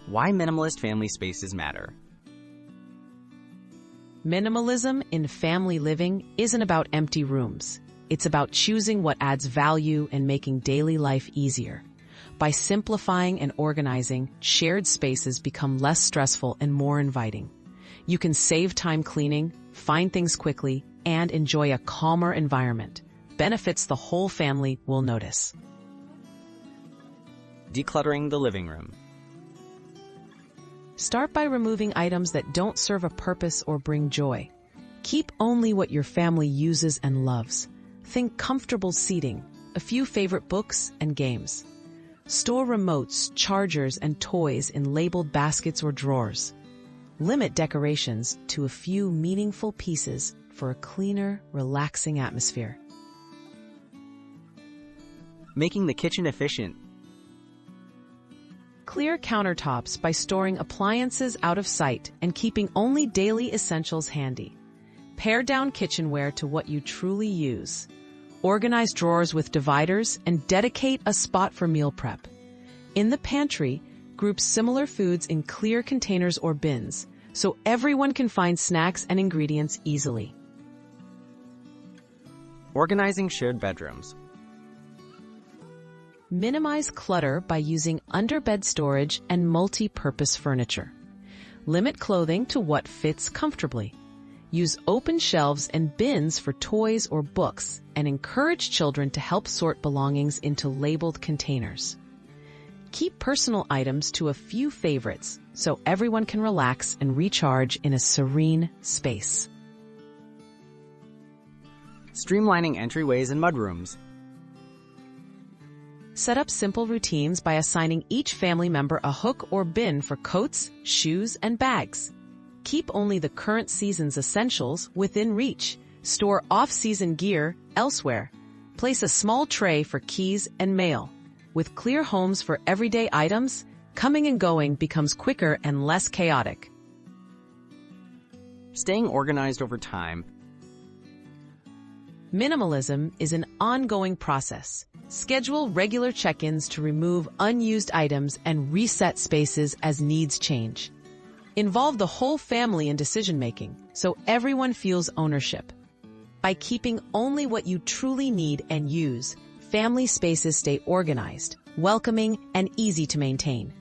Why minimalist family spaces matter. Minimalism in family living isn't about empty rooms. It's about choosing what adds value and making daily life easier. By simplifying and organizing, shared spaces become less stressful and more inviting. You can save time cleaning, find things quickly, and enjoy a calmer environment. Benefits the whole family will notice. Decluttering the living room. Start by removing items that don't serve a purpose or bring joy. Keep only what your family uses and loves. Think comfortable seating, a few favorite books and games. Store remotes, chargers, and toys in labeled baskets or drawers. Limit decorations to a few meaningful pieces for a cleaner, relaxing atmosphere. Making the kitchen efficient. Clear countertops by storing appliances out of sight and keeping only daily essentials handy. Pare down kitchenware to what you truly use. Organize drawers with dividers and dedicate a spot for meal prep. In the pantry, group similar foods in clear containers or bins so everyone can find snacks and ingredients easily. Organizing shared bedrooms. Minimize clutter by using underbed storage and multi-purpose furniture. Limit clothing to what fits comfortably. Use open shelves and bins for toys or books, and encourage children to help sort belongings into labeled containers. Keep personal items to a few favorites so everyone can relax and recharge in a serene space. Streamlining entryways and mudrooms. Set up simple routines by assigning each family member a hook or bin for coats, shoes, and bags. Keep only the current season's essentials within reach. Store off-season gear elsewhere. Place a small tray for keys and mail. With clear homes for everyday items, coming and going becomes quicker and less chaotic. Staying organized over time. Minimalism is an ongoing process. Schedule regular check-ins to remove unused items and reset spaces as needs change. Involve the whole family in decision-making so everyone feels ownership. By keeping only what you truly need and use, family spaces stay organized, welcoming, and easy to maintain.